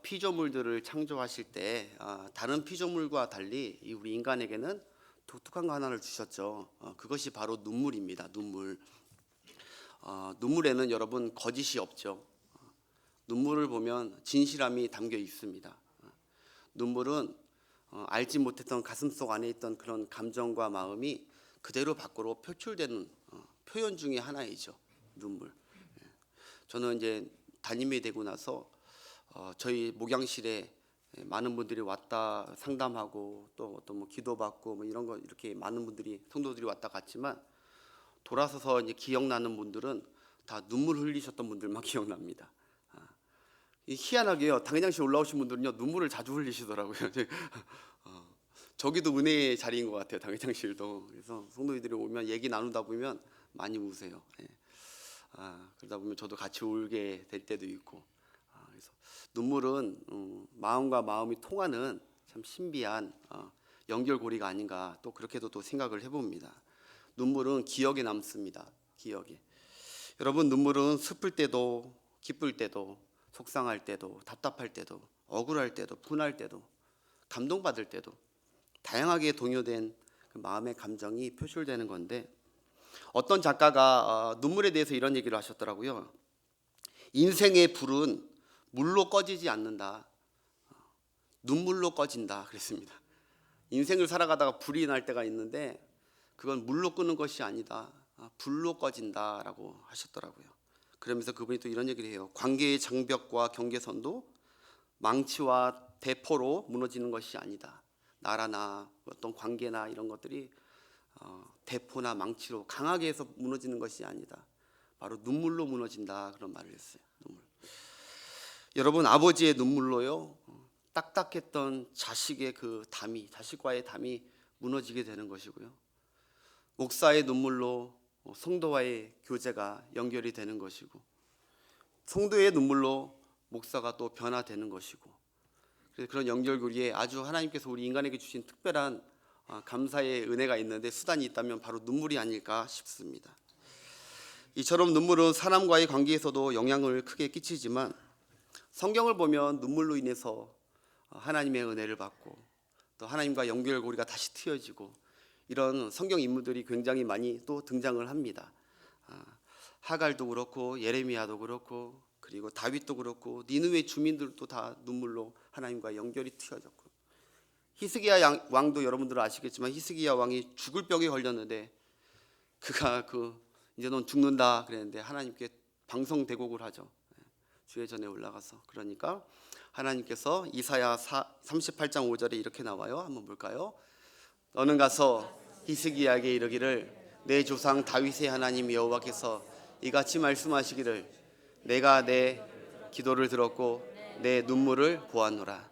피조물들을 창조하실 때 다른 피조물과 달리 우리 인간에게는 독특한 거 하나를 주셨죠. 그것이 바로 눈물입니다. 눈물. 눈물에는 여러분 거짓이 없죠. 눈물을 보면 진실함이 담겨 있습니다. 눈물은 알지 못했던 가슴속 안에 있던 그런 감정과 마음이 그대로 밖으로 표출되는 표현 중에 하나이죠. 눈물. 저는 이제 담임이 되고 나서 저희 목양실에 많은 분들이 왔다 상담하고 또 뭐 기도받고 뭐 이런 거 이렇게 많은 분들이 성도들이 왔다 갔지만 돌아서서 이제 기억나는 분들은 다 눈물 흘리셨던 분들만 기억납니다. 희한하게요. 당회장실 올라오신 분들은요 눈물을 자주 흘리시더라고요. 저기도 은혜의 자리인 것 같아요. 당회장실도. 그래서 성도들이 오면 얘기 나누다 보면 많이 우세요. 그러다 보면 저도 같이 울게 될 때도 있고. 그래서 눈물은 마음과 마음이 통하는 참 신비한 연결고리가 아닌가 또 그렇게도 또 생각을 해봅니다. 눈물은 기억에 남습니다. 기억에. 여러분 눈물은 슬플 때도 기쁠 때도 속상할 때도 답답할 때도 억울할 때도 분할 때도 감동받을 때도 다양하게 동요된 그 마음의 감정이 표출되는 건데 어떤 작가가 눈물에 대해서 이런 얘기를 하셨더라고요. 인생의 불은 물로 꺼지지 않는다. 눈물로 꺼진다 그랬습니다. 인생을 살아가다가 불이 날 때가 있는데 그건 물로 끄는 것이 아니다. 불로 꺼진다라고 하셨더라고요. 그러면서 그분이 또 이런 얘기를 해요. 관계의 장벽과 경계선도 망치와 대포로 무너지는 것이 아니다. 나라나 어떤 관계나 이런 것들이 대포나 망치로 강하게 해서 무너지는 것이 아니다. 바로 눈물로 무너진다 그런 말을 했어요. 눈물. 여러분 아버지의 눈물로요 딱딱했던 자식의 그 담이 자식과의 담이 무너지게 되는 것이고요. 목사의 눈물로 성도와의 교제가 연결이 되는 것이고 성도의 눈물로 목사가 또 변화되는 것이고 그래서 그런 연결고리에 아주 하나님께서 우리 인간에게 주신 특별한 감사의 은혜가 있는데 수단이 있다면 바로 눈물이 아닐까 싶습니다. 이처럼 눈물은 사람과의 관계에서도 영향을 크게 끼치지만 성경을 보면 눈물로 인해서 하나님의 은혜를 받고 또 하나님과 연결고리가 다시 트여지고 이런 성경 인물들이 굉장히 많이 또 등장을 합니다. 하갈도 그렇고 예레미야도 그렇고 그리고 다윗도 그렇고 니느웨 주민들도 다 눈물로 하나님과 연결이 트여졌고 히스기야 왕도 여러분들은 아시겠지만 히스기야 왕이 죽을 병에 걸렸는데 그가 이제 넌 죽는다 그랬는데 하나님께 방성대곡을 하죠. 주의 전에 올라가서 그러니까 하나님께서 이사야 38장 5절에 이렇게 나와요. 한번 볼까요? 너는 가서 히스기야에게 이르기를 내 조상 다윗의 하나님 여호와께서 이같이 말씀하시기를 내가 내 기도를 들었고 내 눈물을 보았노라.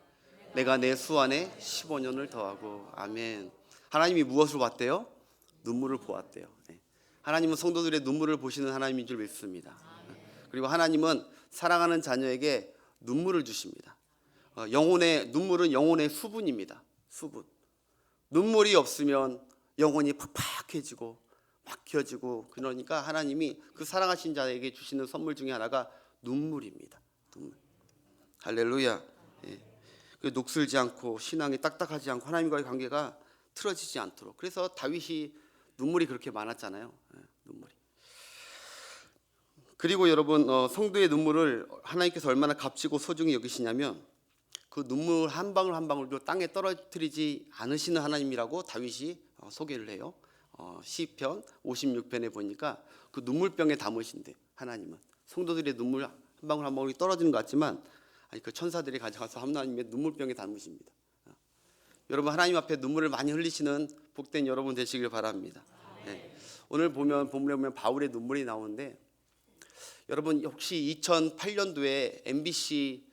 내가 내 수완에 15년을 더하고 아멘. 하나님이 무엇을 봤대요? 눈물을 보았대요. 하나님은 성도들의 눈물을 보시는 하나님인 줄 믿습니다. 그리고 하나님은 사랑하는 자녀에게 눈물을 주십니다. 눈물은 영혼의 수분입니다. 수분. 눈물이 없으면 영혼이 팍팍해지고 막혀지고 그러니까 하나님이 그 사랑하신 자에게 주시는 선물 중에 하나가 눈물입니다. 눈물. 할렐루야. 녹슬지 않고 신앙이 딱딱하지 않고 하나님과의 관계가 틀어지지 않도록 그래서 다윗이 눈물이 그렇게 많았잖아요. 눈물이. 그리고 여러분 성도의 눈물을 하나님께서 얼마나 값지고 소중히 여기시냐면 그 눈물 한 방울 한 방울도 땅에 떨어뜨리지 않으시는 하나님이라고 다윗이 소개를 해요. 시편 56편에 보니까 그 눈물병에 담으신대. 하나님은 성도들의 눈물 한 방울 한 방울이 떨어지는 것 같지만 그 천사들이 가져가서 하나님의 눈물병에 담으십니다. 여러분 하나님 앞에 눈물을 많이 흘리시는 복된 여러분 되시길 바랍니다. 오늘 보면 본문에 보면 바울의 눈물이 나오는데 여러분 혹시 2008년도에 MBC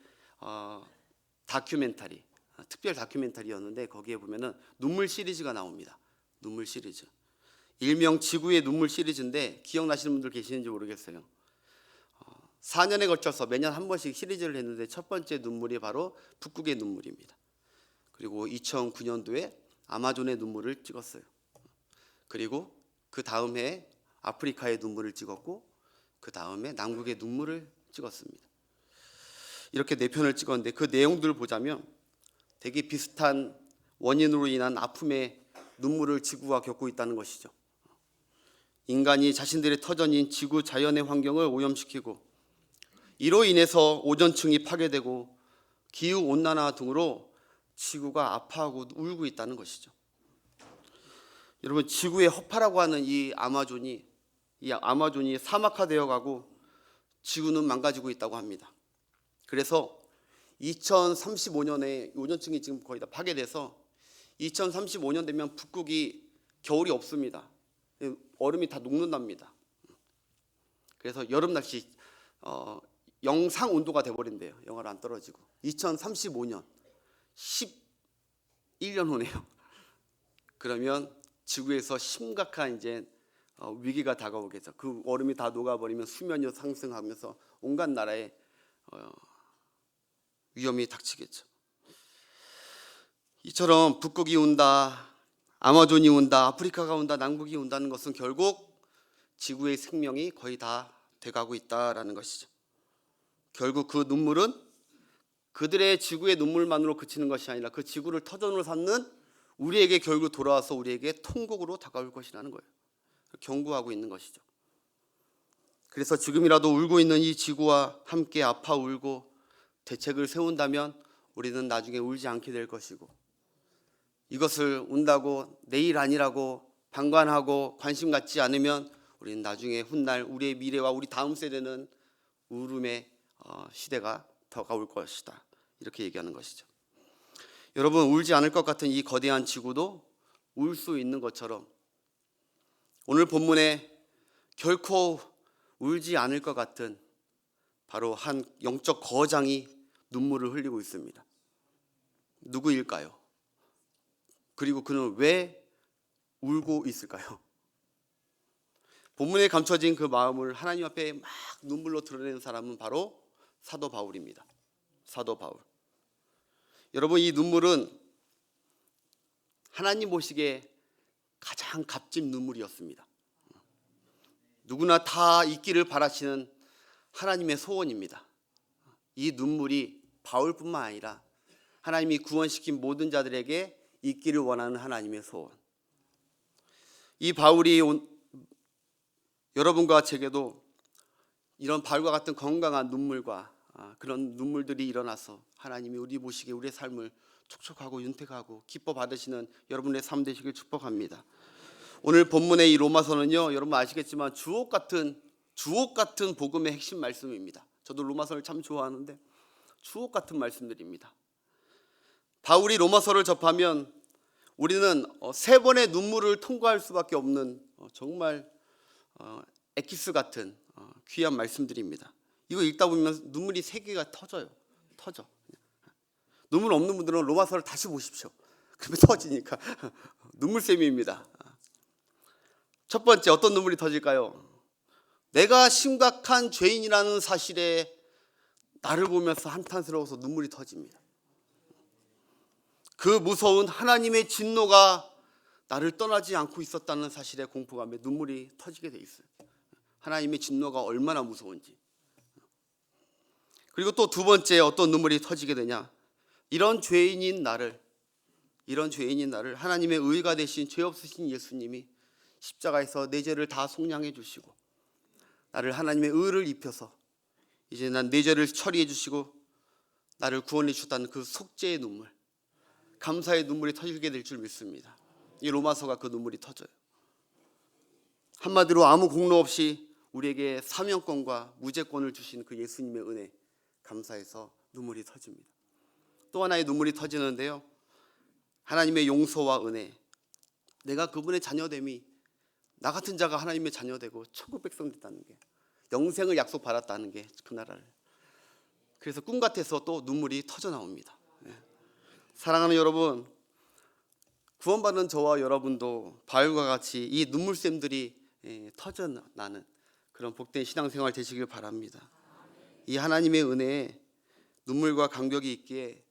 다큐멘터리 특별 다큐멘터리였는데 거기에 보면은 눈물 시리즈가 나옵니다. 눈물 시리즈. 일명 지구의 눈물 시리즈인데 기억나시는 분들 계시는지 모르겠어요. 4년에 걸쳐서 매년 한 번씩 시리즈를 했는데 첫 번째 눈물이 바로 북극의 눈물입니다. 그리고 2009년도에 아마존의 눈물을 찍었어요. 그리고 그 다음 해 아프리카의 눈물을 찍었고 그 다음에 남극의 눈물을 찍었습니다. 이렇게 4편을 찍었는데 그 내용들을 보자면 되게 비슷한 원인으로 인한 아픔의 눈물을 지구가 겪고 있다는 것이죠. 인간이 자신들의 터전인 지구 자연의 환경을 오염시키고 이로 인해서 오존층이 파괴되고 기후온난화 등으로 지구가 아파하고 울고 있다는 것이죠. 여러분, 지구의 허파라고 하는 이 아마존이 사막화되어 가고 지구는 망가지고 있다고 합니다. 그래서 2035년에 오존층이 지금 거의 다 파괴돼서 2035년 되면 북극이 겨울이 없습니다. 얼음이 다 녹는답니다. 그래서 여름 날씨 영상 온도가 돼버린대요. 영하로 안 떨어지고 2035년 11년 후네요. 그러면 지구에서 심각한 이제 위기가 다가오겠죠. 그 얼음이 다 녹아버리면 수면이 상승하면서 온갖 나라에 위험이 닥치겠죠. 이처럼 북극이 온다, 아마존이 온다, 아프리카가 온다, 남극이 온다는 것은 결국 지구의 생명이 거의 다 돼가고 있다라는 것이죠. 결국 그 눈물은 그들의 지구의 눈물만으로 그치는 것이 아니라 그 지구를 터전으로 삼는 우리에게 결국 돌아와서 우리에게 통곡으로 다가올 것이라는 거예요. 경고하고 있는 것이죠. 그래서 지금이라도 울고 있는 이 지구와 함께 아파 울고 대책을 세운다면 우리는 나중에 울지 않게 될 것이고, 이것을 운다고 내일 아니라고 방관하고 관심 갖지 않으면 우리는 나중에 훗날 우리의 미래와 우리 다음 세대는 울음의 시대가 다가올 것이다, 이렇게 얘기하는 것이죠. 여러분, 울지 않을 것 같은 이 거대한 지구도 울 수 있는 것처럼 오늘 본문에 결코 울지 않을 것 같은 바로 한 영적 거장이 눈물을 흘리고 있습니다. 누구일까요? 그리고 그는 왜 울고 있을까요? 본문에 감춰진 그 마음을 하나님 앞에 막 눈물로 드러내는 사람은 바로 사도 바울입니다. 사도 바울. 여러분, 이 눈물은 하나님 보시기에 가장 값진 눈물이었습니다. 누구나 다 있기를 바라시는 하나님의 소원입니다. 이 눈물이 바울뿐만 아니라 하나님이 구원시킨 모든 자들에게 있기를 원하는 하나님의 소원. 이 바울이 여러분과 제게도 이런 바울과 같은 건강한 눈물과 그런 눈물들이 일어나서 하나님이 우리 보시기에 우리의 삶을 촉촉하고 윤택하고 기뻐 받으시는 여러분의 삶 되시길 축복합니다. 오늘 본문의 이 로마서는요, 여러분 아시겠지만 주옥 같은 복음의 핵심 말씀입니다. 저도 로마서를 참 좋아하는데 주옥 같은 말씀들입니다. 바울이 로마서를 접하면 우리는 3번의 눈물을 통과할 수밖에 없는 정말 엑기스 같은 귀한 말씀들입니다. 이거 읽다 보면 눈물이 3개가 터져. 눈물 없는 분들은 로마서를 다시 보십시오. 그러면 터지니까 눈물샘입니다. 첫 번째, 어떤 눈물이 터질까요? 내가 심각한 죄인이라는 사실에 나를 보면서 한탄스러워서 눈물이 터집니다. 그 무서운 하나님의 진노가 나를 떠나지 않고 있었다는 사실에 공포감에 눈물이 터지게 돼 있어요. 하나님의 진노가 얼마나 무서운지. 그리고 또 2번째, 어떤 눈물이 터지게 되냐? 이런 죄인인 나를 하나님의 의가 되신 죄 없으신 예수님이 십자가에서 내 죄를 다 속량해 주시고 나를 하나님의 의를 입혀서 이제 난 내 죄를 처리해 주시고 나를 구원해 주셨다는 그 속죄의 눈물, 감사의 눈물이 터지게 될 줄 믿습니다. 이 로마서가 그 눈물이 터져요. 한마디로 아무 공로 없이 우리에게 사명권과 무죄권을 주신 그 예수님의 은혜, 감사해서 눈물이 터집니다. 또 하나의 눈물이 터지는데요, 하나님의 용서와 은혜, 내가 그분의 자녀됨이, 나 같은 자가 하나님의 자녀되고 천국 백성 됐다는 게, 영생을 약속받았다는 게 그 나라를. 그래서 꿈 같아서 또 눈물이 터져 나옵니다. 사랑하는 여러분, 구원받은 저와 여러분도 바울과 같이 이 눈물샘들이 터져나는 그런 복된 신앙생활 되시길 바랍니다. 이 하나님의 은혜에 눈물과 감격이 있기에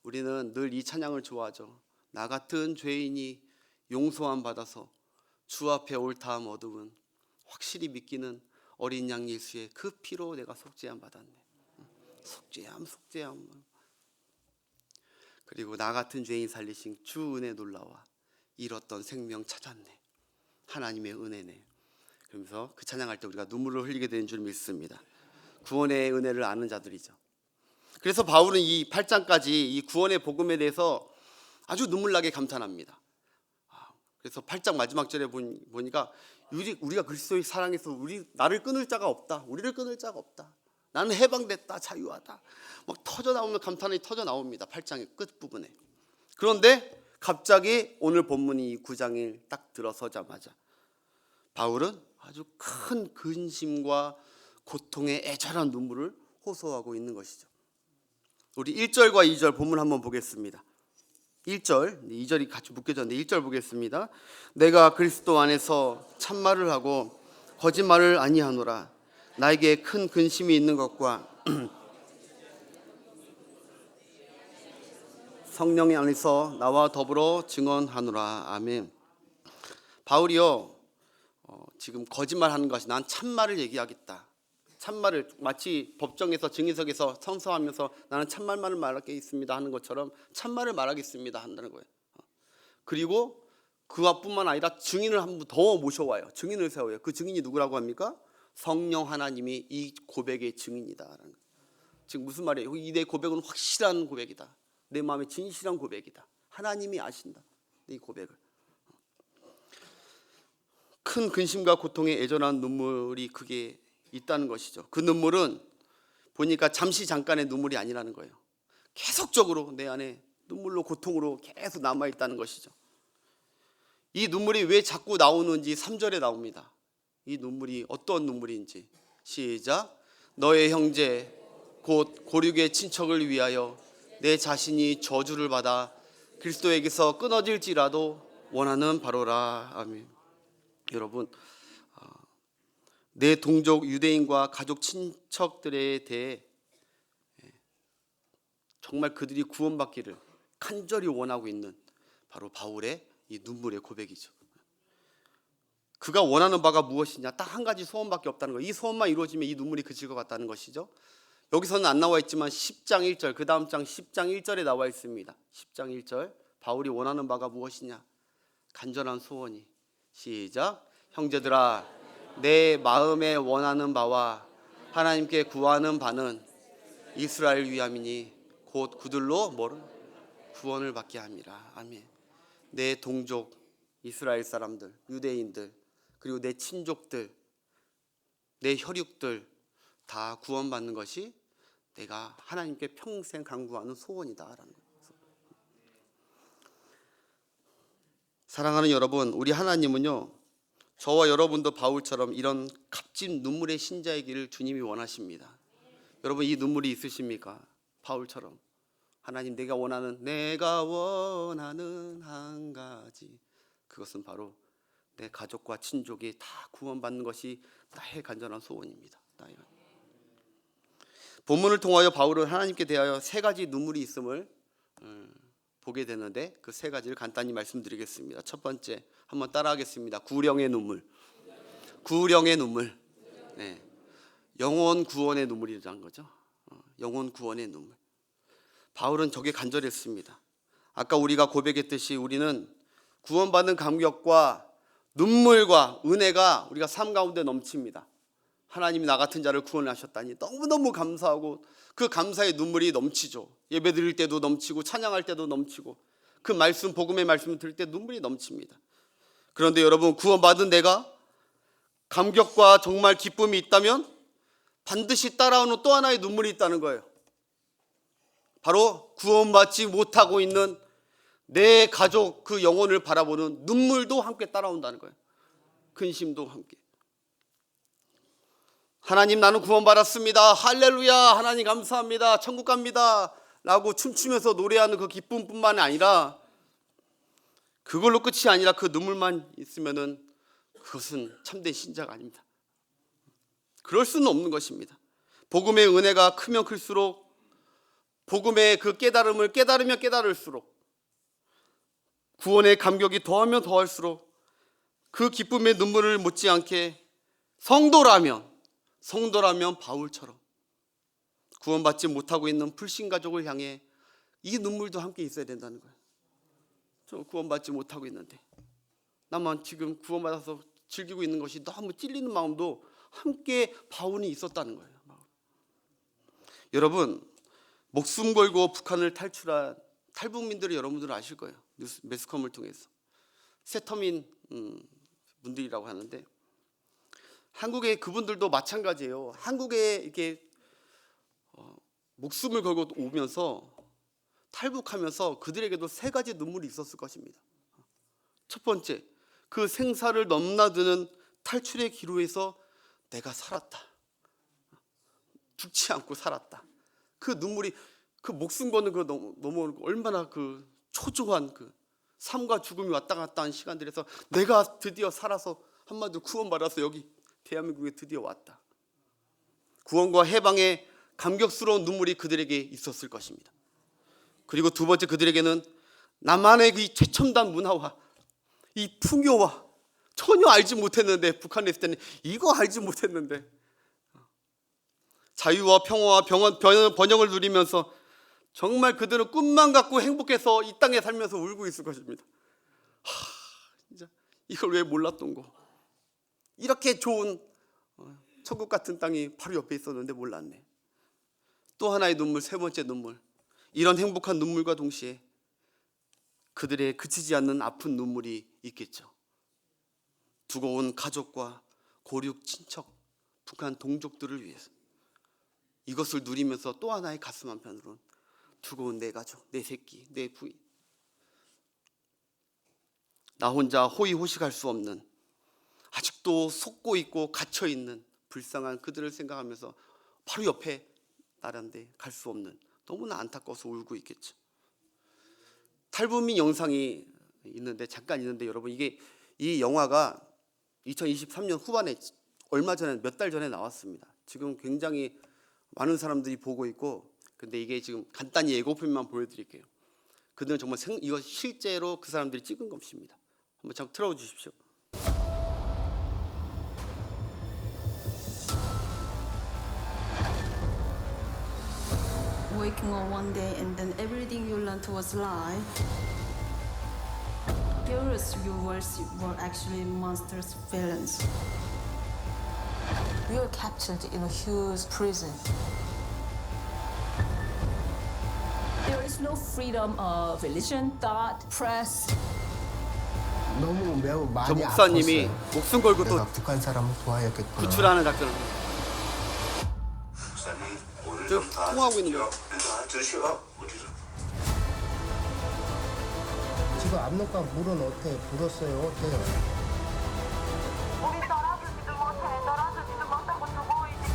우리는 늘 이 찬양을 좋아하죠. 나 같은 죄인이 용서함 받아서 주 앞에 옳다함 얻음은 확실히 믿기는 어린 양 예수의 그 피로 내가 속죄함 받았네. 속죄함. 그리고 나 같은 죄인 살리신 주 은혜 놀라와 잃었던 생명 찾았네. 하나님의 은혜네. 그러면서 그 찬양할 때 우리가 눈물을 흘리게 되는 줄 믿습니다. 구원의 은혜를 아는 자들이죠. 그래서 바울은 이 8장까지 이 구원의 복음에 대해서 아주 눈물나게 감탄합니다. 그래서 8장 마지막 절에 보니까 우리가 그리스도의 사랑에서 나를 끊을 자가 없다. 우리를 끊을 자가 없다. 나는 해방됐다. 자유하다. 막 터져 나오면 감탄이 터져 나옵니다. 8장의 끝부분에. 그런데 갑자기 오늘 본문이 9장에 딱 들어서자마자 바울은 아주 큰 근심과 고통의 애절한 눈물을 호소하고 있는 것이죠. 우리 1절과 2절 본문 한번 보겠습니다. 1절, 2절이 같이 묶여졌는데 1절 보겠습니다. 내가 그리스도 안에서 참말을 하고 거짓말을 아니하노라. 나에게 큰 근심이 있는 것과 성령 안에서 나와 더불어 증언하노라. 아멘. 바울이요, 지금 거짓말하는 것이 난 참말을 얘기하겠다. 참말을 마치 법정에서 증인석에서 선서하면서 나는 참말만을 말하겠습니다 하는 것처럼 참말을 말하겠습니다 한다는 거예요. 그리고 그것뿐만 아니라 증인을 한 분 더 모셔와요. 증인을 세워요. 그 증인이 누구라고 합니까? 성령 하나님이 이 고백의 증인이다라는 거예요. 지금 무슨 말이에요? 이 내 고백은 확실한 고백이다. 내 마음의 진실한 고백이다. 하나님이 아신다. 이 고백을. 큰 근심과 고통에 애절한 눈물이 크게 있다는 것이죠. 그 눈물은 보니까 잠깐의 눈물이 아니라는 거예요. 계속적으로 내 안에 눈물로 고통으로 계속 남아있다는 것이죠. 이 눈물이 왜 자꾸 나오는지 3절에 나옵니다. 이 눈물이 어떤 눈물인지. 시작. 너의 형제 곧 고륙의 친척을 위하여 내 자신이 저주를 받아 그리스도에게서 끊어질지라도 원하는 바로라. 아멘. 여러분, 내 동족 유대인과 가족 친척들에 대해 정말 그들이 구원받기를 간절히 원하고 있는 바로 바울의 이 눈물의 고백이죠. 그가 원하는 바가 무엇이냐? 딱 한 가지 소원밖에 없다는 거예요. 이 소원만 이루어지면 이 눈물이 그칠 것 같다는 것이죠. 여기서는 안 나와 있지만 10장 1절, 그 다음 장 10장 1절에 나와 있습니다. 10장 1절, 바울이 원하는 바가 무엇이냐? 간절한 소원이. 시작. 형제들아, 내 마음에 원하는 바와 하나님께 구하는 바는 이스라엘 위함이니 곧 그들로 구원을 받게 함이라. 아멘. 내 동족 이스라엘 사람들, 유대인들, 그리고 내 친족들, 내 혈육들 다 구원받는 것이 내가 하나님께 평생 간구하는 소원이다라는 거예요. 사랑하는 여러분, 우리 하나님은요, 저와 여러분도 바울처럼 이런 값진 눈물의 신자이기를 주님이 원하십니다. 여러분, 이 눈물이 있으십니까? 바울처럼 하나님, 내가 원하는 한 가지, 그것은 바로 내 가족과 친족이 다 구원받는 것이 나의 간절한 소원입니다. 본문을 통하여 바울은 하나님께 대하여 세 가지 눈물이 있음을 보게 되는데 그 세 가지를 간단히 말씀드리겠습니다. 첫 번째, 한번 따라하겠습니다. 구령의 눈물. 네. 영혼 구원의 눈물이라는 거죠. 영혼 구원의 눈물. 바울은 저게 간절했습니다. 아까 우리가 고백했듯이 우리는 구원받는 감격과 눈물과 은혜가 우리가 삶 가운데 넘칩니다. 하나님이 나 같은 자를 구원하셨다니 너무너무 감사하고 그 감사의 눈물이 넘치죠. 예배 드릴 때도 넘치고 찬양할 때도 넘치고 그 말씀, 복음의 말씀을 들을 때 눈물이 넘칩니다. 그런데 여러분, 구원받은 내가 감격과 정말 기쁨이 있다면 반드시 따라오는 또 하나의 눈물이 있다는 거예요. 바로 구원받지 못하고 있는 내 가족, 그 영혼을 바라보는 눈물도 함께 따라온다는 거예요. 근심도 함께. 하나님, 나는 구원받았습니다. 할렐루야, 하나님 감사합니다. 천국 갑니다 라고 춤추면서 노래하는 그 기쁨뿐만 아니라 그걸로 끝이 아니라 그 눈물만 있으면은 그것은 참된 신자가 아닙니다. 그럴 수는 없는 것입니다. 복음의 은혜가 크면 클수록, 복음의 그 깨달음을 깨달으면 깨달을수록, 구원의 감격이 더하면 더할수록 그 기쁨의 눈물을 못지않게 성도라면 바울처럼 구원받지 못하고 있는 불신 가족을 향해 이 눈물도 함께 있어야 된다는 거예요. 저 구원받지 못하고 있는데 나만 지금 구원받아서 즐기고 있는 것이 너무 찔리는 마음도 함께 바운이 있었다는 거예요. 여러분, 목숨 걸고 북한을 탈출한 탈북민들을 여러분들은 아실 거예요. 매스컴을 통해서 세터민 분들이라고 하는데, 한국의 그분들도 마찬가지예요. 한국에 이렇게 목숨을 걸고 오면서 탈북하면서 그들에게도 세 가지 눈물이 있었을 것입니다. 첫 번째, 그 생사를 넘나드는 탈출의 기로에서 내가 살았다, 죽지 않고 살았다. 그 눈물이, 그 목숨 거는 그 너무 얼마나 그 초조한 그 삶과 죽음이 왔다 갔다 한 시간들에서 내가 드디어 살아서 한마디로 구원받아서 여기 대한민국에 드디어 왔다. 구원과 해방의 감격스러운 눈물이 그들에게 있었을 것입니다. 그리고 두 번째, 그들에게는 나만의 그 최첨단 문화와 이 풍요와 전혀 알지 못했는데, 북한에 있을 때는 이거 알지 못했는데 자유와 평화와 번영을 누리면서 정말 그들은 꿈만 갖고 행복해서 이 땅에 살면서 울고 있을 것입니다. 진짜 이걸 왜 몰랐던 거. 이렇게 좋은 천국 같은 땅이 바로 옆에 있었는데 몰랐네. 또 하나의 눈물, 세 번째 눈물. 이런 행복한 눈물과 동시에 그들의 그치지 않는 아픈 눈물이 있겠죠. 두고 온 가족과 고륙 친척, 북한 동족들을 위해서 이것을 누리면서 또 하나의 가슴 한편으로는 두고 온 내 가족, 내 새끼, 내 부인, 나 혼자 호의호식할 수 없는, 아직도 속고 있고 갇혀 있는 불쌍한 그들을 생각하면서 바로 옆에 나란데 갈 수 없는, 너무나 안타까워서 울고 있겠죠. 탈북민 영상이 있는데, 잠깐 있는데, 여러분, 이 영화가 2023년 후반에 얼마 전에, 몇 달 전에 나왔습니다. 지금 굉장히 많은 사람들이 보고 있고, 근데 이게 지금 간단히 예고편만 보여드릴게요. 그들은 정말 이거 실제로 그 사람들이 찍은 것입니다. 한번 잠깐 틀어주십시오. Waking up one day and then everything you learned was lie. Heroes you were actually monsters, villains. We were captured in a huge prison. There is no freedom of religion, thought, press. 너무 매우 저 많이 목사님이 아팠어요. 목숨 걸고 또 내가 북한 사람을 도와야겠구나. 구출하는 작전을 목사님 오늘 저 좀다 통화하고 있는 거예요. 드시오. 어디서? 지금 압록강 물은 어때? 불었어요? 어때요? 우리 떨어지지도 못해. 떨어지지도 못하고 두고 있지.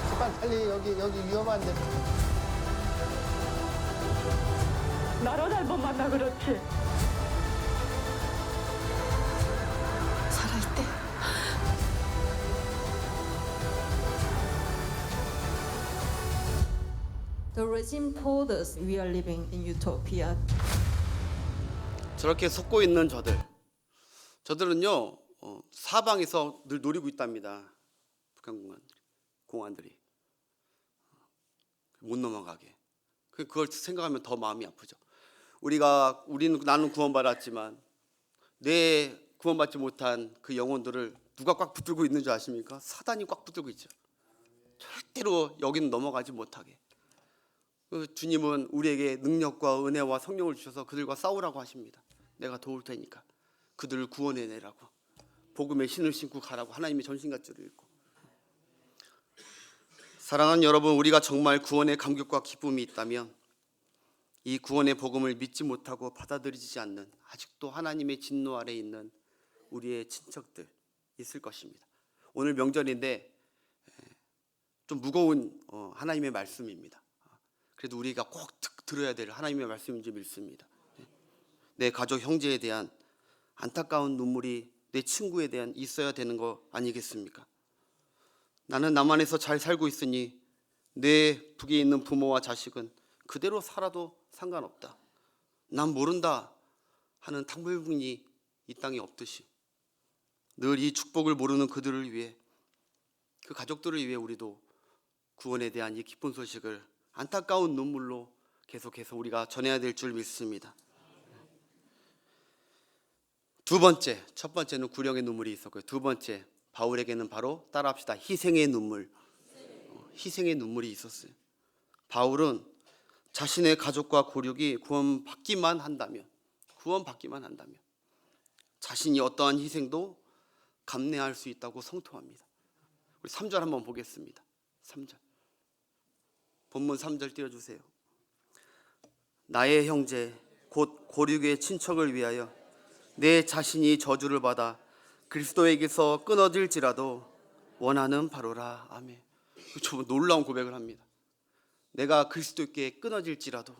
제발 빨리 여기 위험한데. 나로 잘못 만나 그렇지. 살아있대. The regime told us we are living in utopia. 저렇게 속고 있는 저들은요 사방에서 늘 노리고 있답니다. 북한 공안들이 못 넘어가게. 그걸 생각하면 더 마음이 아프죠. 나는 구원받았지만 내 구원받지 못한 그 영혼들을 누가 꽉 붙들고 있는 줄 아십니까? 사단이 꽉 붙들고 있죠. 절대로 여기는 넘어가지 못하게. 주님은 우리에게 능력과 은혜와 성령을 주셔서 그들과 싸우라고 하십니다. 내가 도울 테니까 그들을 구원해내라고, 복음의 신을 신고 가라고 하나님의 전신갑주를 입고. 사랑하는 여러분, 우리가 정말 구원의 감격과 기쁨이 있다면 이 구원의 복음을 믿지 못하고 받아들이지 않는, 아직도 하나님의 진노 아래 있는 우리의 친척들 있을 것입니다. 오늘 명절인데 좀 무거운 하나님의 말씀입니다. 그래도 우리가 꼭 들어야 될 하나님의 말씀인지 믿습니다. 내 가족 형제에 대한 안타까운 눈물이 내 친구에 대한 있어야 되는 거 아니겠습니까? 나는 남한에서 잘 살고 있으니 내 북에 있는 부모와 자식은 그대로 살아도 상관없다. 난 모른다 하는 탕불분이 이 땅에 없듯이 늘 이 축복을 모르는 그들을 위해, 그 가족들을 위해 우리도 구원에 대한 이 기쁜 소식을 안타까운 눈물로 계속해서 우리가 전해야 될 줄 믿습니다. 두 번째, 첫 번째는 구령의 눈물이 있었고요. 두 번째, 바울에게는 바로 따라합시다. 희생의 눈물. 희생의 눈물이 있었어요. 바울은 자신의 가족과 고륙이 구원받기만 한다면 자신이 어떠한 희생도 감내할 수 있다고 성토합니다. 우리 3절 한번 보겠습니다. 3절. 본문 3절 띄워주세요. 나의 형제 곧 고륙의 친척을 위하여 내 자신이 저주를 받아 그리스도에게서 끊어질지라도 원하는 바로라. 아멘. 좀 놀라운 고백을 합니다. 내가 그리스도께 끊어질지라도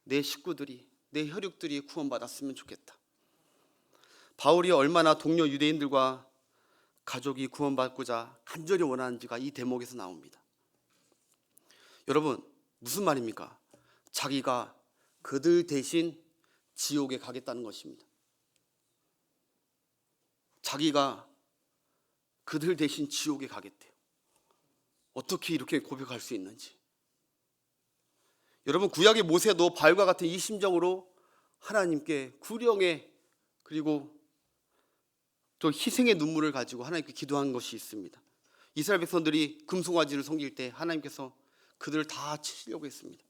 내 식구들이, 내 혈육들이 구원받았으면 좋겠다. 바울이 얼마나 동료 유대인들과 가족이 구원받고자 간절히 원하는지가 이 대목에서 나옵니다. 여러분, 무슨 말입니까? 자기가 그들 대신 지옥에 가겠다는 것입니다. 자기가 그들 대신 지옥에 가겠대요. 어떻게 이렇게 고백할 수 있는지. 여러분, 구약의 모세도 바울과 같은 이 심정으로 하나님께 구령의 그리고 또 희생의 눈물을 가지고 하나님께 기도한 것이 있습니다. 이스라엘 백성들이 금송아지를 섬길 때 하나님께서 그들을 다 치시려고 했습니다.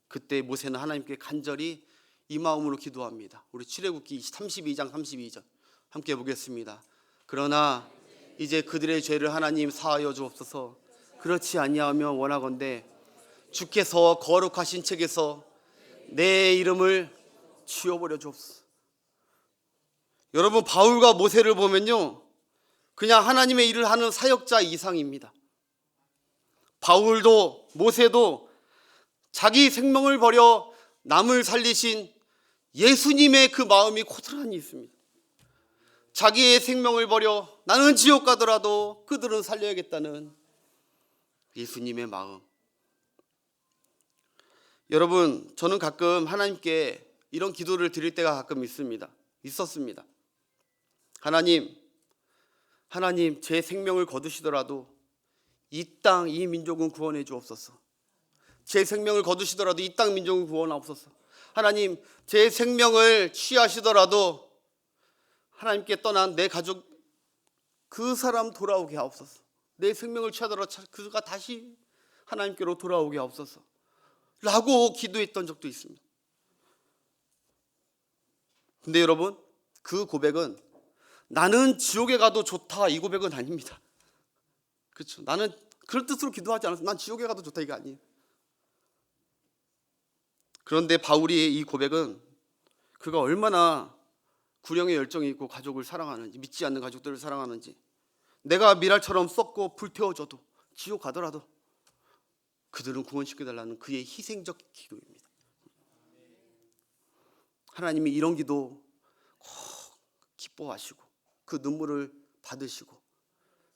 그때 모세는 하나님께 간절히 이 마음으로 기도합니다. 우리 출애굽기 32장 32절 함께 보겠습니다. 그러나 이제 그들의 죄를 하나님 사하여 주옵소서. 그렇지 아니하면 원하건대 주께서 거룩하신 책에서 내 이름을 지워버려 주옵소서. 여러분, 바울과 모세를 보면요, 그냥 하나님의 일을 하는 사역자 이상입니다. 바울도 모세도 자기 생명을 버려 남을 살리신 예수님의 그 마음이 고스란히 있습니다. 자기의 생명을 버려 나는 지옥 가더라도 그들은 살려야겠다는 예수님의 마음. 여러분, 저는 가끔 하나님께 이런 기도를 드릴 때가 가끔 있었습니다. 하나님, 제 생명을 거두시더라도 이 땅, 이 민족은 구원해 주옵소서. 제 생명을 거두시더라도 이 땅 민족은 구원하옵소서. 하나님, 제 생명을 취하시더라도 하나님께 떠난 내 가족, 그 사람 돌아오게 하옵소서. 내 생명을 취하더라도 그가 다시 하나님께로 돌아오게 하옵소서 라고 기도했던 적도 있습니다. 근데 여러분, 그 고백은 나는 지옥에 가도 좋다 이 고백은 아닙니다. 그렇죠? 나는 그럴 뜻으로 기도하지 않았어요. 난 지옥에 가도 좋다 이게 아니에요. 그런데 바울의 이 고백은 그가 얼마나 구령의 열정이 있고 가족을 사랑하는지, 믿지 않는 가족들을 사랑하는지, 내가 미랄처럼 썩고 불태워져도 지옥 가더라도 그들은 구원시켜달라는 그의 희생적 기도입니다. 하나님이 이런 기도 기뻐하시고 그 눈물을 받으시고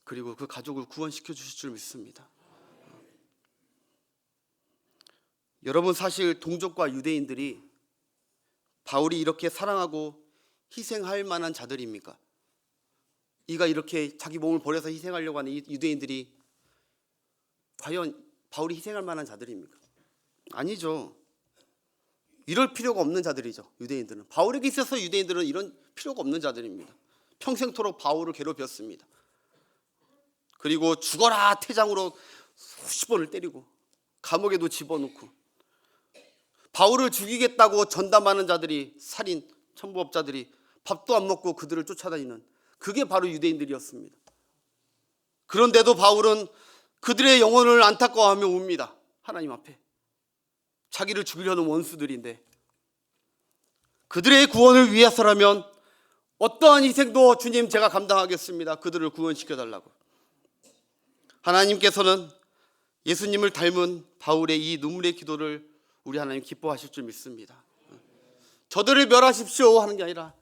그리고 그 가족을 구원시켜 주실 줄 믿습니다. 여러분, 사실 동족과 유대인들이 바울이 이렇게 사랑하고 희생할 만한 자들입니까? 이가 이렇게 자기 몸을 버려서 희생하려고 하는 이 유대인들이 과연 바울이 희생할 만한 자들입니까? 아니죠. 이럴 필요가 없는 자들이죠. 유대인들은. 바울에게 있어서 유대인들은 이런 필요가 없는 자들입니다. 평생토록 바울을 괴롭혔습니다. 그리고 죽어라 퇴장으로 수십 번을 때리고 감옥에도 집어넣고, 바울을 죽이겠다고 전담하는 자들이, 살인 천부업자들이 밥도 안 먹고 그들을 쫓아다니는, 그게 바로 유대인들이었습니다. 그런데도 바울은 그들의 영혼을 안타까워하며 웁니다. 하나님 앞에. 자기를 죽이려는 원수들인데 그들의 구원을 위해서라면 어떠한 희생도 주님 제가 감당하겠습니다. 그들을 구원시켜달라고. 하나님께서는 예수님을 닮은 바울의 이 눈물의 기도를 우리 하나님 기뻐하실 줄 믿습니다. 저들을 멸하십시오 하는 게 아니라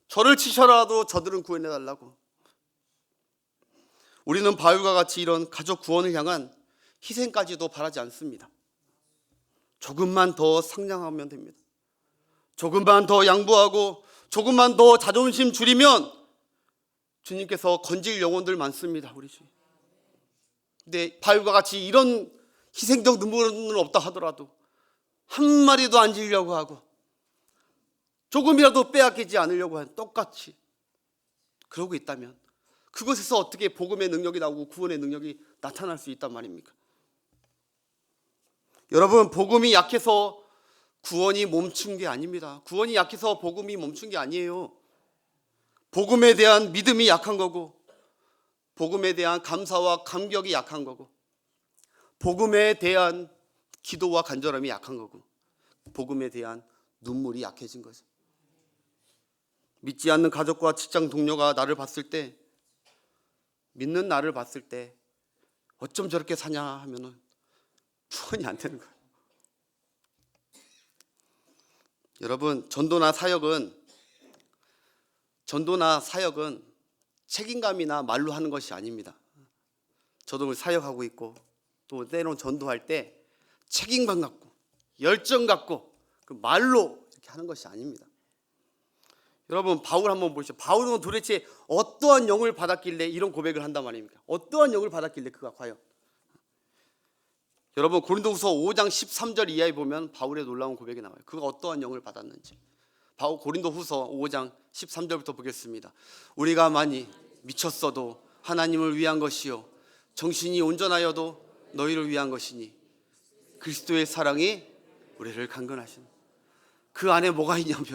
저를 치셔라도 저들은 구원해달라고. 우리는 바울과 같이 이런 가족 구원을 향한 희생까지도 바라지 않습니다. 조금만 더 상냥하면 됩니다. 조금만 더 양보하고 조금만 더 자존심 줄이면 주님께서 건질 영혼들 많습니다. 우리 주 근데 바울과 같이 이런 희생적 눈물은 없다 하더라도 한 마디도 안 지으려고 하고 조금이라도 빼앗기지 않으려고 하는, 똑같이 그러고 있다면 그것에서 어떻게 복음의 능력이 나오고 구원의 능력이 나타날 수 있단 말입니까? 여러분, 복음이 약해서 구원이 멈춘 게 아닙니다. 구원이 약해서 복음이 멈춘 게 아니에요. 복음에 대한 믿음이 약한 거고, 복음에 대한 감사와 감격이 약한 거고, 복음에 대한 기도와 간절함이 약한 거고, 복음에 대한 눈물이 약해진 거죠. 믿지 않는 가족과 직장 동료가 나를 봤을 때, 믿는 나를 봤을 때 어쩜 저렇게 사냐 하면은 구원이 안 되는 거예요. 여러분, 전도나 사역은 책임감이나 말로 하는 것이 아닙니다. 저도 사역하고 있고 또 때로는 전도할 때 책임감 갖고 열정 갖고 그 말로 이렇게 하는 것이 아닙니다. 여러분, 바울 한번 보시죠. 바울은 도대체 어떠한 영을 받았길래 이런 고백을 한단 말입니까? 어떠한 영을 받았길래 그가 과연? 여러분, 고린도후서 5장 13절 이하에 보면 바울의 놀라운 고백이 나와요. 그가 어떠한 영을 받았는지. 고린도후서 5장 13절부터 보겠습니다. 우리가 많이 미쳤어도 하나님을 위한 것이요 정신이 온전하여도 너희를 위한 것이니 그리스도의 사랑이 우리를 강건하신. 그 안에 뭐가 있냐면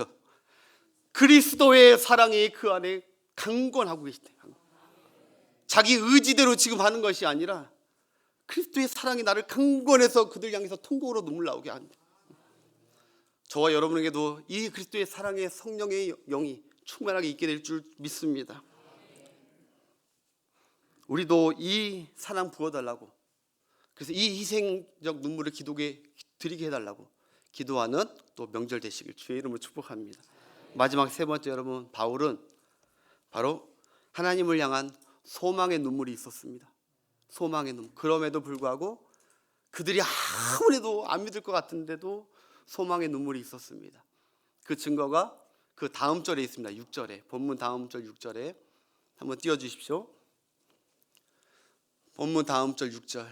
그리스도의 사랑이 그 안에 강건하고 계시대. 자기 의지대로 지금 하는 것이 아니라 그리스도의 사랑이 나를 강건해서 그들 향해서 통곡으로 눈물 나오게 한다. 저와 여러분에게도 이 그리스도의 사랑의 성령의 영이 충만하게 있게 될 줄 믿습니다. 우리도 이 사랑 부어달라고, 그래서 이 희생적 눈물을 기도에 드리게 해달라고 기도하는 또 명절 되시길 주의 이름으로 축복합니다. 마지막 세 번째, 여러분, 바울은 바로 하나님을 향한 소망의 눈물이 있었습니다. 소망의 눈물. 그럼에도 불구하고 그들이 아무래도 안 믿을 것 같은데도 소망의 눈물이 있었습니다. 그 증거가 그 다음 절에 있습니다. 6절에, 본문 다음 절 6절에 한번 띄워주십시오. 본문 다음 절 6절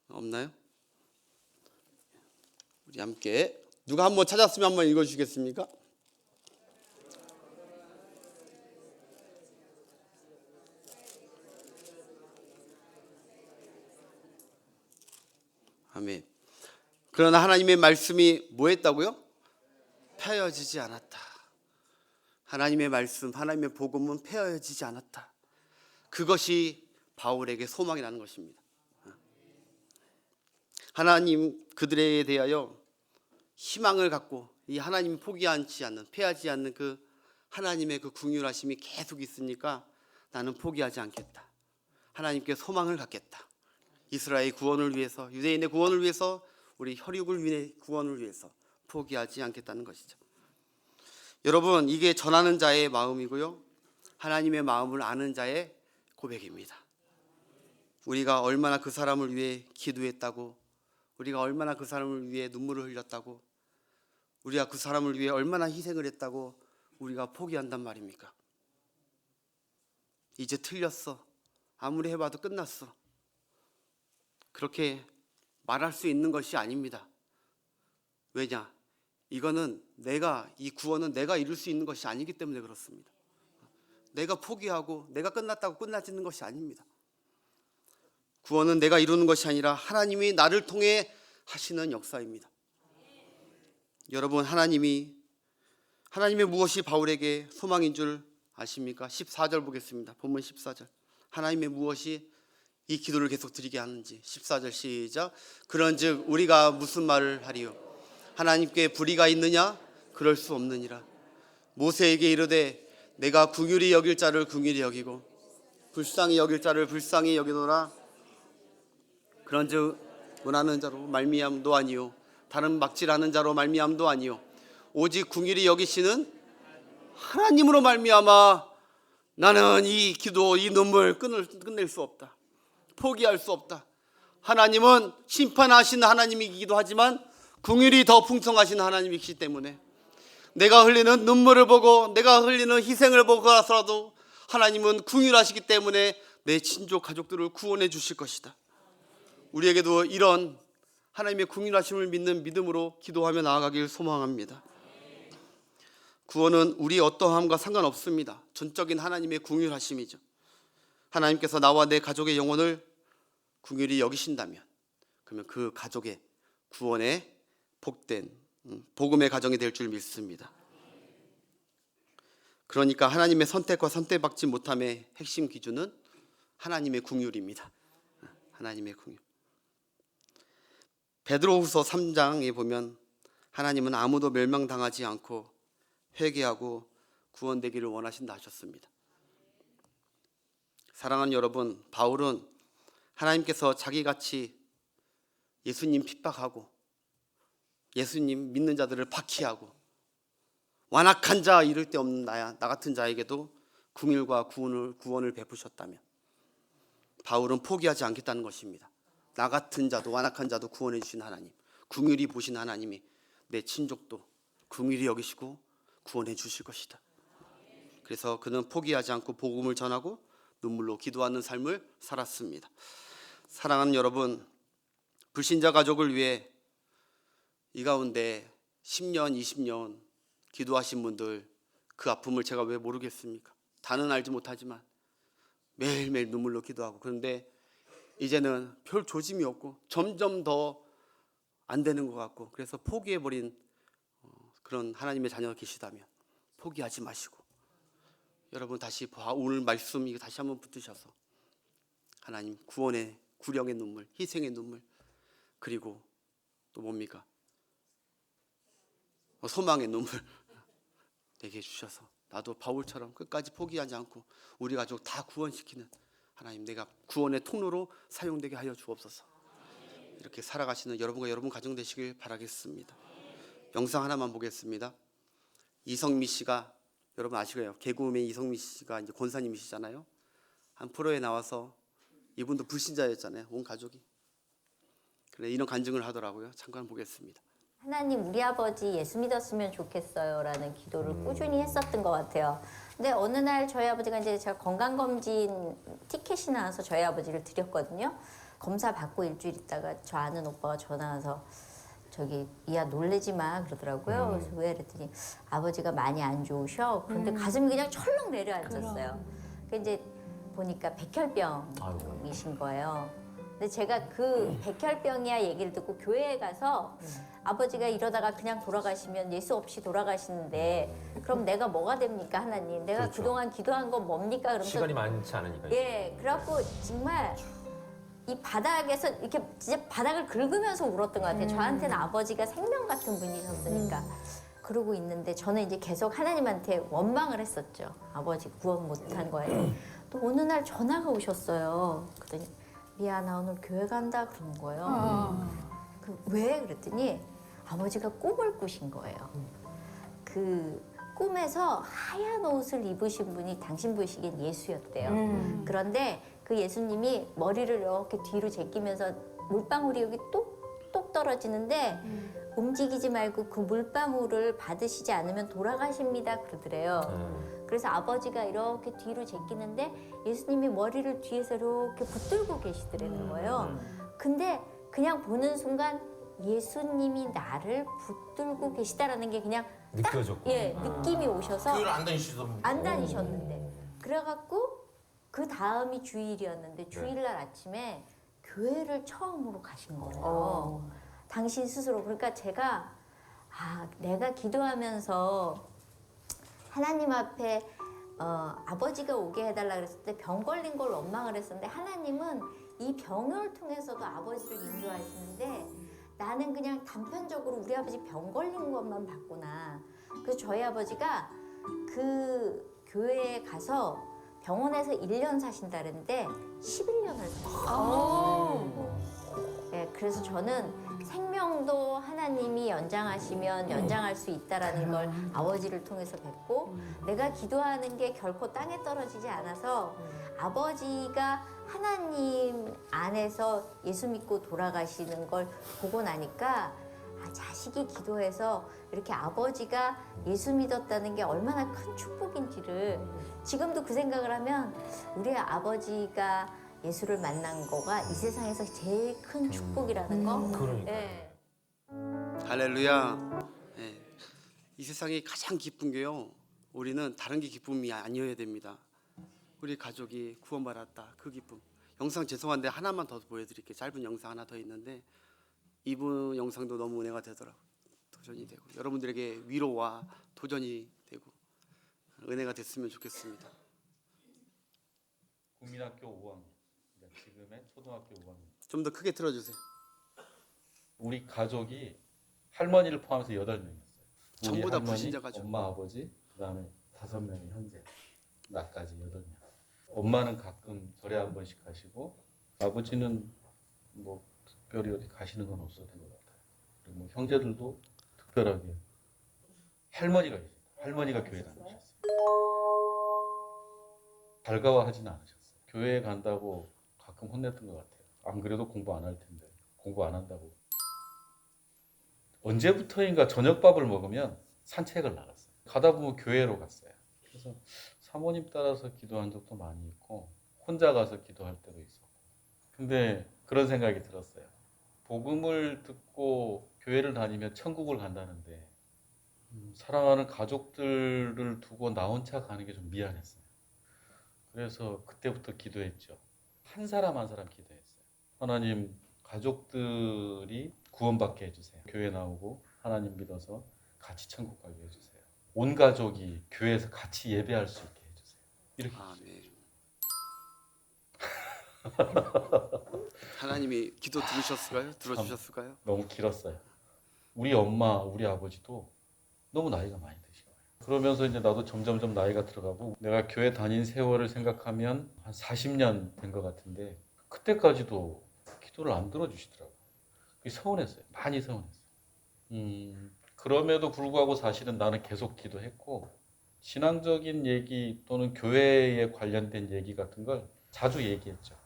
없나요? 우리 함께 누가 한번 찾았으면 한번 읽어주시겠습니까? 아멘. 그러나 하나님의 말씀이 뭐 했다고요? 폐허지지 않았다. 하나님의 말씀, 하나님의 복음은 폐허지지 않았다. 그것이 바울에게 소망이 나는 것입니다. 하나님 그들에 대하여 희망을 갖고 이 하나님이 포기하지 않는, 폐하지 않는 그 하나님의 그 긍휼하심이 계속 있으니까 나는 포기하지 않겠다. 하나님께 소망을 갖겠다. 이스라엘 구원을 위해서, 유대인의 구원을 위해서, 우리 혈육을 위해 구원을 위해서 포기하지 않겠다는 것이죠. 여러분, 이게 전하는 자의 마음이고요, 하나님의 마음을 아는 자의 고백입니다. 우리가 얼마나 그 사람을 위해 기도했다고, 우리가 얼마나 그 사람을 위해 눈물을 흘렸다고, 우리가 그 사람을 위해 얼마나 희생을 했다고 우리가 포기한단 말입니까? 이제 틀렸어, 아무리 해봐도 끝났어, 그렇게 말할 수 있는 것이 아닙니다. 왜냐? 이거는 이 구원은 내가 이룰 수 있는 것이 아니기 때문에 그렇습니다. 내가 포기하고 내가 끝났다고 끝나지는 것이 아닙니다. 구원은 내가 이루는 것이 아니라 하나님이 나를 통해 하시는 역사입니다. 여러분, 하나님의 무엇이 바울에게 소망인 줄 아십니까? 14절 보겠습니다. 본문 14절. 하나님의 무엇이 이 기도를 계속 드리게 하는지. 14절 시작. 그런즉 우리가 무슨 말을 하리요? 하나님께 불의가 있느냐? 그럴 수 없느니라. 모세에게 이르되 내가 긍휼히 여길 자를 긍휼히 여기고 불쌍히 여길 자를 불쌍히 여기노라. 그런즉 원하는 자로 말미암도 아니요 다른 막질하는 자로 말미암도 아니요 오직 긍휼히 여기시는 하나님으로 말미암아 나는 이 기도, 이 눈물 끝낼 수 없다. 포기할 수 없다. 하나님은 심판하시는 하나님이기도 하지만 긍휼이 더 풍성하신 하나님이시기 때문에 내가 흘리는 눈물을 보고 내가 흘리는 희생을 보고라도 하나님은 긍휼하시기 때문에 내 친족 가족들을 구원해 주실 것이다. 우리에게도 이런 하나님의 궁휼하심을 믿는 믿음으로 기도하며 나아가길 소망합니다. 구원은 우리 어떠함과 상관없습니다. 전적인 하나님의 궁휼하심이죠. 하나님께서 나와 내 가족의 영혼을 궁휼히 여기신다면 그러면 그 가족의 구원에 복된 복음의 가정이 될 줄 믿습니다. 그러니까 하나님의 선택과 선택받지 못함의 핵심 기준은 하나님의 궁휼입니다. 하나님의 궁휼. 베드로후서 3장에 보면 하나님은 아무도 멸망당하지 않고 회개하고 구원되기를 원하신다 하셨습니다. 사랑하는 여러분, 바울은 하나님께서 자기같이 예수님 핍박하고 예수님 믿는 자들을 박해하고 완악한 자 이를 데 없는 나 같은 자에게도 궁휼과 구원을 베푸셨다면 바울은 포기하지 않겠다는 것입니다. 나 같은 자도 완악한 자도 구원해 주신 하나님, 궁휼히 보신 하나님이 내 친족도 궁휼히 여기시고 구원해 주실 것이다. 그래서 그는 포기하지 않고 복음을 전하고 눈물로 기도하는 삶을 살았습니다. 사랑하는 여러분, 불신자 가족을 위해 이 가운데 10년, 20년 기도하신 분들 그 아픔을 제가 왜 모르겠습니까? 다는 알지 못하지만 매일매일 눈물로 기도하고 그런데 이제는 별 조짐이 없고 점점 더 안 되는 것 같고 그래서 포기해버린 그런 하나님의 자녀가 계시다면 포기하지 마시고 여러분 다시 오늘 말씀 이거 다시 한번 붙드셔서 하나님 구원의 구령의 눈물, 희생의 눈물 그리고 또 뭡니까? 소망의 눈물 내게 주셔서 나도 바울처럼 끝까지 포기하지 않고 우리 가족 다 구원시키는 하나님 내가 구원의 통로로 사용되게 하여 주옵소서. 이렇게 살아가시는 여러분과 여러분 가정 되시길 바라겠습니다. 영상 하나만 보겠습니다. 이성미 씨가 여러분 아시고요. 개그우먼 이성미 씨가 이제 권사님이시잖아요. 한 프로에 나와서 이분도 불신자였잖아요. 온 가족이. 그래 이런 간증을 하더라고요. 잠깐 보겠습니다. 하나님 우리 아버지 예수 믿었으면 좋겠어요 라는 기도를 꾸준히 했었던 것 같아요. 근데 어느 날 저희 아버지가 이제 제가 건강검진 티켓이 나와서 저희 아버지를 드렸거든요. 검사 받고 일주일 있다가 저 아는 오빠가 전화 와서 저기 이야 놀래지 마 그러더라고요. 그래서 왜 그랬더니 아버지가 많이 안 좋으셔. 그런데 가슴이 그냥 철렁 내려앉았어요. 그 이제 보니까 백혈병이신 거예요. 근데 제가 그 백혈병이야 얘기를 듣고 교회에 가서 아버지가 이러다가 그냥 돌아가시면 예수 없이 돌아가시는데 그럼 내가 뭐가 됩니까 하나님? 내가 그렇죠. 그동안 기도한 건 뭡니까? 그러면서 시간이 많지 않으니까. 예, 그래갖고 정말 이 바닥에서 이렇게 진짜 바닥을 긁으면서 울었던 것 같아요. 저한테는 아버지가 생명 같은 분이셨으니까. 그러고 있는데 저는 이제 계속 하나님한테 원망을 했었죠. 아버지 구원 못한 거에. 또 어느 날 전화가 오셨어요. 그랬더니 미아 나 오늘 교회 간다 그런 거예요. 왜? 그랬더니 아버지가 꿈을 꾸신 거예요. 그 꿈에서 하얀 옷을 입으신 분이 당신 보시기엔 예수였대요. 그런데 그 예수님이 머리를 이렇게 뒤로 제끼면서 물방울이 여기 똑똑 떨어지는데 움직이지 말고 그 물방울을 받으시지 않으면 돌아가십니다 그러더래요. 그래서 아버지가 이렇게 뒤로 제끼는데 예수님이 머리를 뒤에서 이렇게 붙들고 계시더라는 거예요. 근데 그냥 보는 순간 예수님이 나를 붙들고 계시다라는 게 그냥 느껴졌고. 예, 느낌이 오셔서 교회를 안 다니시던 안 다니셨는데 그래갖고 그 다음이 주일이었는데 주일날 아침에 교회를 처음으로 가신 거예요. 당신 스스로. 그러니까 제가 내가 기도하면서 하나님 앞에 아버지가 오게 해달라 그랬을 때 병 걸린 걸 원망을 했었는데 하나님은 이 병을 통해서도 아버지를 인도하시는데 나는 그냥 단편적으로 우리 아버지 병 걸린 것만 봤구나. 그래서 저희 아버지가 그 교회에 가서 병원에서 1년 사신다 그랬는데 11년을 사셨어요. 네, 그래서 저는 생명도 하나님이 연장하시면 연장할 수 있다라는 걸 아버지를 통해서 뵙고 내가 기도하는 게 결코 땅에 떨어지지 않아서 아버지가 하나님 안에서 예수 믿고 돌아가시는 걸 보고 나니까 자식이 기도해서 이렇게 아버지가 예수 믿었다는 게 얼마나 큰 축복인지를 지금도 그 생각을 하면 우리 아버지가 예수를 만난 거가 이 세상에서 제일 큰 축복이라는 거. 그러니까. 예. 할렐루야. 예. 이 세상이 가장 기쁜 게요. 우리는 다른 게 기쁨이 아니어야 됩니다. 우리 가족이 구원받았다. 그 기쁨. 영상 죄송한데 하나만 더 보여드릴게요. 짧은 영상 하나 더 있는데 이분 영상도 너무 은혜가 되더라고요. 도전이 되고 여러분들에게 위로와 도전이 되고 은혜가 됐으면 좋겠습니다. 국민학교 5학년, 지금의 초등학교 5학년. 좀 더 크게 틀어주세요. 우리 가족이 할머니를 포함해서 8명이었어요. 전부 다 불신자 가족. 엄마, 아버지, 그다음에 5명이 현재, 나까지 8명. 엄마는 가끔 절에 한 번씩 가시고 아버지는 뭐 특별히 어디 가시는 건 없었던 것 같아요. 그리고 뭐 형제들도 특별하게 할머니가 계세요. 할머니가 교회 다니셨어요. 달가워하지는 않으셨어요. 교회에 간다고 가끔 혼냈던 것 같아요. 안 그래도 공부 안 할 텐데 공부 안 한다고. 언제부터인가 저녁밥을 먹으면 산책을 나갔어요. 가다 보면 교회로 갔어요. 그래서 사모님 따라서 기도한 적도 많이 있고 혼자 가서 기도할 때도 있었고. 근데 그런 생각이 들었어요. 복음을 듣고 교회를 다니면 천국을 간다는데 사랑하는 가족들을 두고 나 혼자 가는 게 좀 미안했어요. 그래서 그때부터 기도했죠. 한 사람 한 사람 기도했어요. 하나님, 가족들이 구원받게 해주세요. 교회 나오고 하나님 믿어서 같이 천국 가게 해주세요. 온 가족이 교회에서 같이 예배할 수 있게 해주세요. 이렇게. 아멘. 하나님이 기도 들으셨을까요? 들어주셨을까요? 너무 길었어요. 우리 엄마, 우리 아버지도 너무 나이가 많이 드신 거예요. 그러면서 이제 나도 점점점 나이가 들어가고 내가 교회 다닌 세월을 생각하면 한 40년 된 것 같은데 그때까지도 기도를 안 들어주시더라고요. 그게 서운했어요. 많이 서운했어요. 그럼에도 불구하고 사실은 나는 계속 기도했고 신앙적인 얘기 또는 교회에 관련된 얘기 같은 걸 자주 얘기했죠.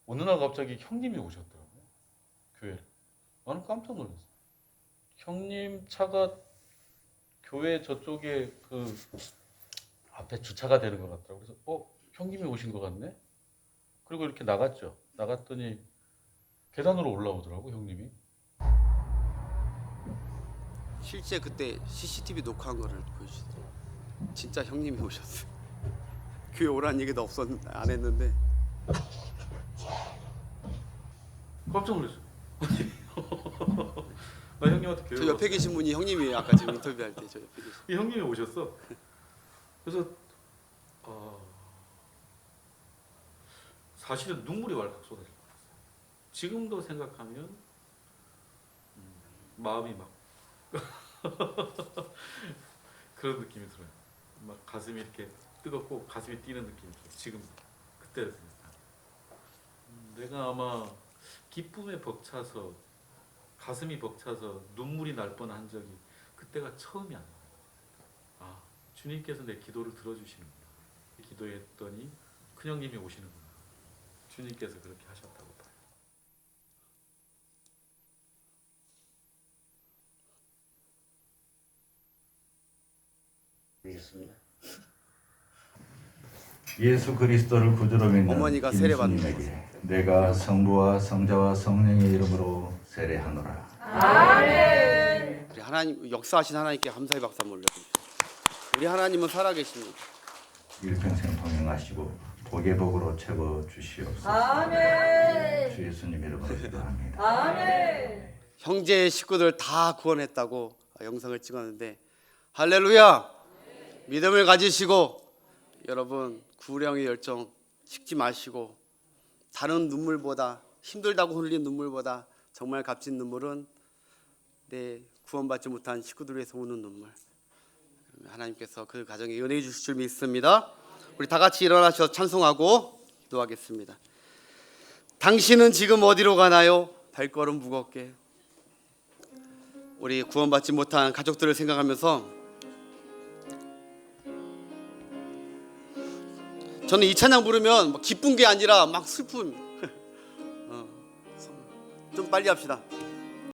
어느 날 갑자기 형님이 오셨더라고요. 교회를. 나는 깜짝 놀랐어요. 형님 차가 교회 저쪽에 그 앞에 주차가 되는 것 같더라고요. 그래서 형님이 오신 것 같네? 그리고 이렇게 나갔죠. 나갔더니 계단으로 올라오더라고 형님이. 실제 그때 CCTV 녹화한 거를 보여주시더라고요. 진짜 형님이 오셨어요. 교회 오라는 얘기도 안 했는데 깜짝 놀랐어요. 나 형님한테 교회 저 옆에 계신 분이 형님이에요. 아까 지금 인터뷰할 때 저 옆에 계신. 이 형님이 오셨어. 그래서 사실은 눈물이 왈칵 쏟아질 것 같았어요. 지금도 생각하면 마음이 막 그런 느낌이 들어요. 막 가슴이 이렇게 뜨겁고 가슴이 뛰는 느낌이 들어요. 지금 그때를 생각하면 내가 아마 기쁨에 벅차서 가슴이 벅차서 눈물이 날 뻔한 적이 그때가 처음이 아니에요. 아, 주님께서 내 기도를 들어주시는구나. 기도했더니 큰형님이 오시는구나. 주님께서 그렇게 하셨다고 봐요. 알겠습니다. 예수 그리스도를 구주로 믿는 어머니가 세례받는 김수님에게 내가 성부와 성자와 성령의 이름으로 세례하노라. 아멘. 우리 하나님 역사하신 하나님께 감사의 박수 한번 올려드립니다. 우리 하나님은 살아계십니다. 일평생 동행하시고 복의 복으로 채워 주시옵소서. 아멘. 주 예수님 이름으로 기도합니다. 아멘. 형제 식구들 다 구원했다고 영상을 찍었는데 할렐루야. 믿음을 가지시고 여러분 구령의 열정 식지 마시고 다른 눈물보다 힘들다고 흘린 눈물보다 정말 값진 눈물은 내 구원받지 못한 식구들 위해서 우는 눈물. 하나님께서 그 가정에 은혜해 주실 줄 믿습니다. 우리 다 같이 일어나셔서 찬송하고 기도하겠습니다. 당신은 지금 어디로 가나요? 발걸음 무겁게. 우리 구원받지 못한 가족들을 생각하면서 저는 이 찬양 부르면 막 기쁜 게 아니라 막 슬픔. 좀 빨리 합시다.